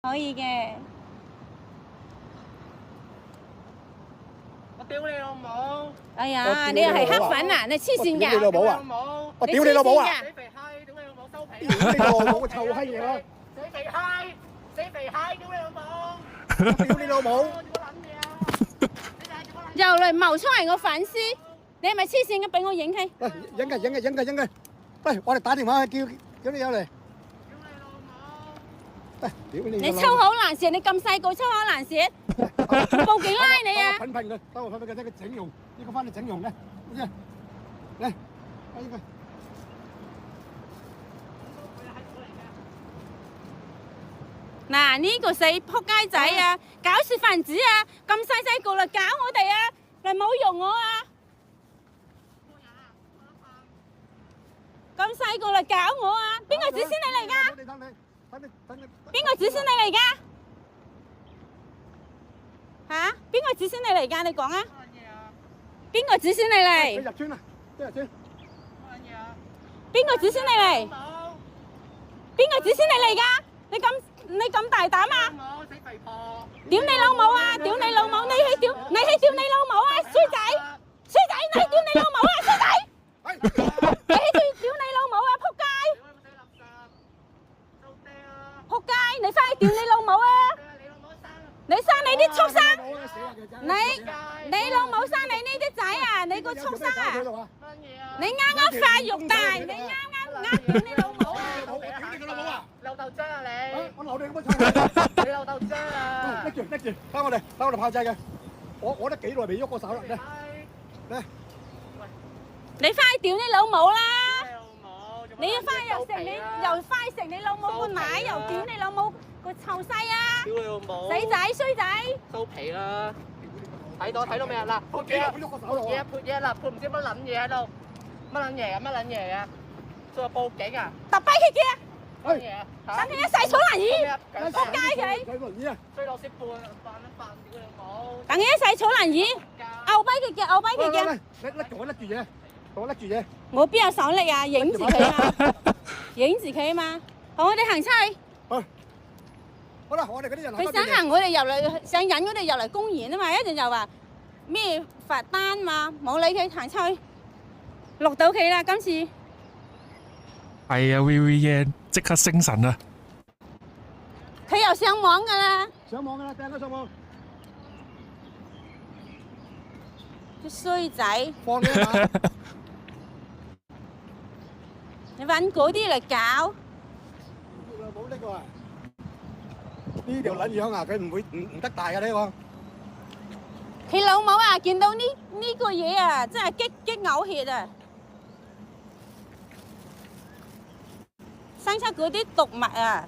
可以嘅。我屌你老母！哎呀，你又係黑粉啊！你黐線屌你老㗎！母啊！我屌你老母啊！死肥閪！屌你老母收皮！屌你老母個臭閪嘢啦！死肥閪！死肥閪！屌你老母！屌你老母！做乜撚嘢啊？又嚟冒充係我粉絲，你係咪黐線嘅？俾我影起。喂，影嘅。喂，我哋打電話去叫你有嚟。喂，屌你！你粗口難舌，你咁細個粗口難舌，報警拉你啊！噴佢，等我噴佢，睇佢整容，呢個翻嚟整容嘅，好似嚟，呢個。嗱，呢個死撲街仔啊，搞事分子啊，咁細個嚟搞我哋啊，嚟侮辱我啊！咁細個嚟搞我啊！邊個指使你嚟㗎？邊個指使你嚟㗎？嚇？邊個指使你嚟㗎？你講啊！邊個指使你嚟？入村啊！入村。邊個指使你嚟？邊個指使你嚟㗎？你咁大膽啊！屌你老母啊！屌你老母！你去屌你老母啊！衰仔！你屌你老母啊！衰仔！你去屌你老母啊！仆街！仆街！你翻去屌你老母啊！你生你啲畜生！你老母生你呢啲仔啊！你個畜生啊！你啱發育大，你啱屌你老母啊！屌你個老母啊！漏豆漿啊你！我留你咁多臭！你漏豆漿啊！拎住，等我哋炮製嘅。我都幾耐未喐過手啦，嚟。你翻去屌你老母啦！你要翻去又翻去食你老母個奶，又屌你老母個臭西啊！屌你老母！死仔衰仔！收皮啦！睇到未啊？嗱，潑嘢啦，潑唔知乜撚嘢喺度，乜撚嘢啊？仲話報警啊？揼跛佢嘅！乜嘢啊？等佢一世坐輪椅，仆街佢！追落蝕飯，屌你老母！等佢一世坐輪椅，拗跛佢嘅，拗跛佢嘅。拎住嘢。我邊有手力啊？影住佢啊！影住佢啊嘛！好，我哋行出去。好啦，我哋嗰啲人佢想行我哋入嚟，想引我哋入嚟公園啊嘛！一陣就話咩罰單嘛，冇理佢行出去，錄到佢啦今次。係啊 ，VV Yan 即刻精神啊！佢又上網噶啦，上網噶啦，掟佢上網。啲衰仔，放你一馬。你揾嗰啲嚟搞。冇呢個啊！呢條撚樣啊，佢唔得大嘅呢個。佢老母啊，見到呢個嘢啊，真係激嘔血啊！生出嗰啲毒物啊，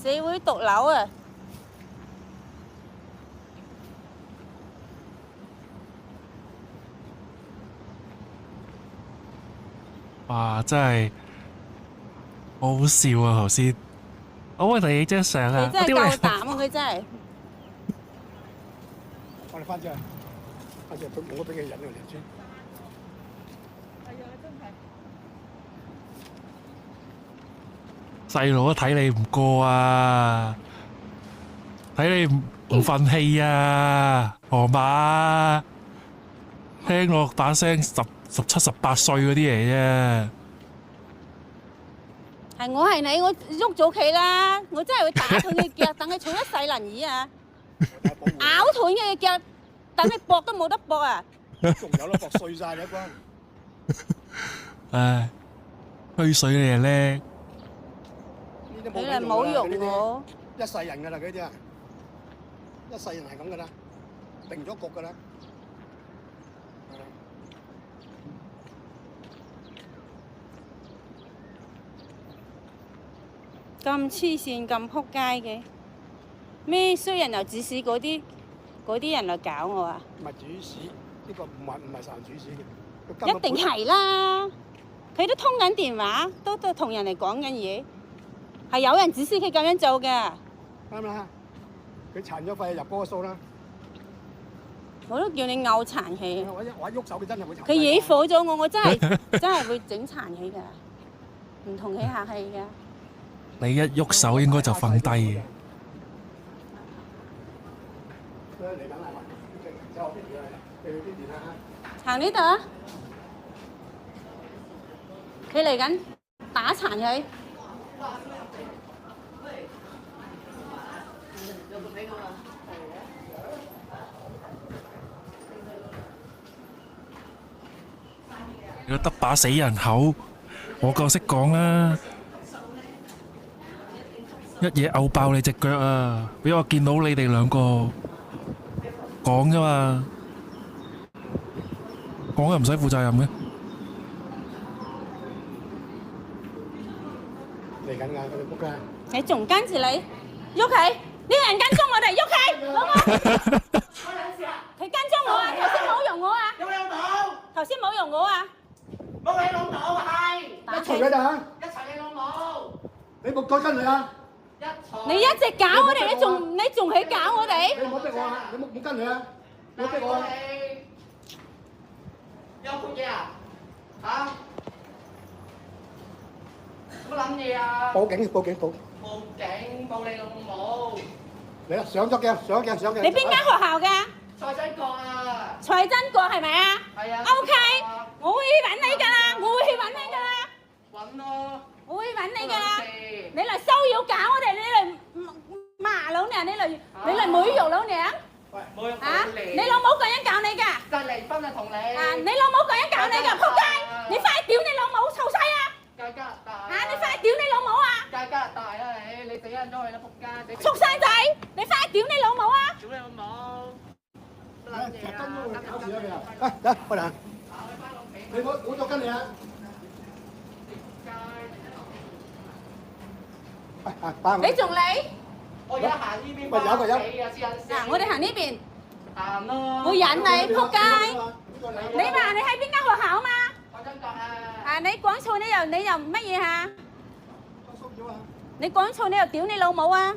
社會毒瘤啊！哇，真係好好笑啊！頭先，我為你影張相啊！佢真係夠膽啊！佢真係。我哋翻出去，佢冇俾佢引我哋先。係啊，真係。細佬都睇你唔過啊，睇你唔忿氣啊，河馬聽落把聲17、18歲嗰啲嚟啫。係我係你，我喐咗佢啦，我真係會打斷佢腳，等佢坐一世輪椅啊！咬斷佢嘅腳，等佢搏都冇得搏啊！仲有得搏碎晒你一關。唉，吹水你又叻。你嚟侮辱我！一世人㗎啦，嗰啲啊，一世人係咁㗎啦，定咗局㗎啦。咁黐線咁撲街嘅，咩衰人又指使嗰啲人嚟搞我啊！唔係主使，呢個唔係受主使嘅。一定係啦，佢都通緊電話，都同人哋講緊嘢，係有人指使佢咁樣做嘅。啱啦，佢殘咗肺入嗰個數啦。我都叫你拗殘佢。我喐手佢真係會殘。佢惹火咗我，我真係會整殘佢㗎，唔同佢客氣㗎。你一喐手應該就瞓低嘅。行呢度啊！佢嚟緊打殘佢。如果得把死人口，我夠識講啦，一嘢毆爆你隻腳啊！俾我見到你哋兩個講啫嘛，講又唔使負責任嘅。嚟緊㗎，佢哋仆街。你仲跟住你喐佢？呢個人跟蹤我哋，喐佢，老公。佢跟蹤我啊！頭先冇用我啊！有冇用到？頭先冇用我啊！冇你老母係一齊㗎咋？一齊你老母，你冇再跟佢啊！一齊。你一直搞我哋，你仲去搞我哋？你唔好逼我啊！你冇跟佢啊！唔好逼我啊！有乜嘢啊？嚇？乜撚嘢啊？報警！報警！報！報警！報你老母！嚟啦！上咗鏡！上鏡！上鏡！你邊間學校㗎？蔡仔國啊！財真國係咪啊？係啊。OK，我會揾你㗎啦，我會去揾你㗎啦，揾咯。我會揾你㗎啦。你嚟騷擾搞我哋，你嚟罵老娘，你嚟侮辱老娘冇用啊！離。你老母個人搞你㗎？就離婚啊，同你。啊！你老母個人搞你㗎，仆街！你快啲屌你老母，臭西啊！加加拿大。啊！你快啲屌你老母啊！加加拿大啊你死人咗去啦，仆街！畜生仔！你快啲屌你老母啊！屌你老母！乜跟撚嘢啊？咗我搞事啊你啊！啊，走，開行。你冇再跟你啊！你仲嚟？我而家行呢邊。喂有個有嗱，我哋行呢邊，行咯。會引你仆街。你你話你喺邊間學校嘛？我真覺啊。啊！你講錯你又乜嘢嚇？騷擾啊！你講錯你又屌你老母啊！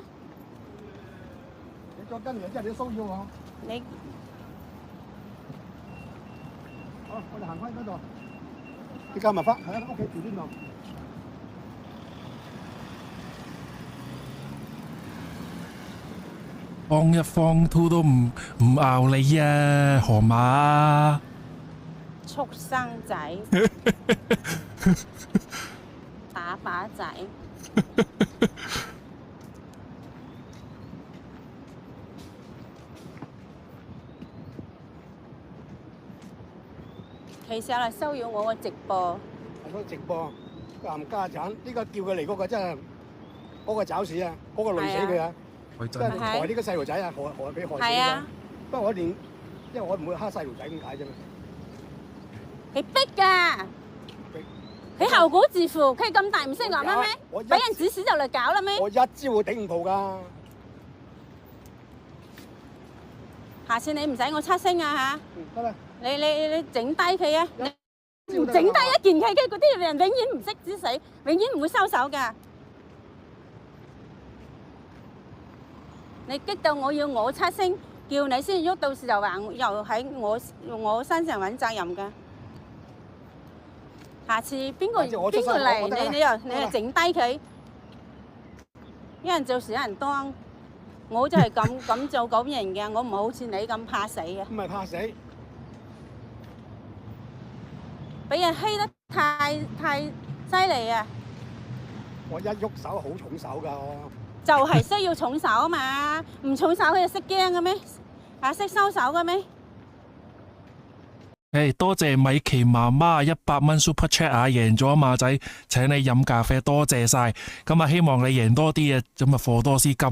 你再跟住即係你騷擾我。你好，我哋行翻嗰度。你加埋翻，喺屋企住邊度？放一放兔都唔咬你啊，河馬！畜生仔，打靶仔。其實係騷擾我個直播。係嗰個直播，冚家產，呢個叫佢嚟嗰個真係嗰個找屎啊！嗰個累死佢啊！真係害呢個細路仔啊！害俾害死啊！不過我連，因為我唔會蝦細路仔咁解啫嘛。佢逼㗎，佢後果自負。佢咁大唔識諗啦咩？俾人指使就嚟搞啦咩？我一招會頂唔到㗎。下次你唔使我出聲啊嚇！得啦。你整低佢啊！你唔整低一件佢嘅嗰啲人永遠唔識止死，永遠唔會收手㗎。你激到我要我出聲，叫你先喐，到時就話又喺我身上揾責任㗎。下次邊個嚟，你又整低佢，一人做事一人當。我就係咁做咁型嘅，我唔好似你咁怕死嘅。唔係怕死，俾人欺得太犀利啊！我一喐手好重手㗎我。就係需要重手啊嘛，唔重手佢就識驚嘅咩？啊，識收手嘅咩？誒，多謝米奇媽媽100蚊 Super Chat 啊，贏咗馬仔請你飲咖啡，多謝晒。咁啊，希望你贏多啲啊，咁啊課多絲金。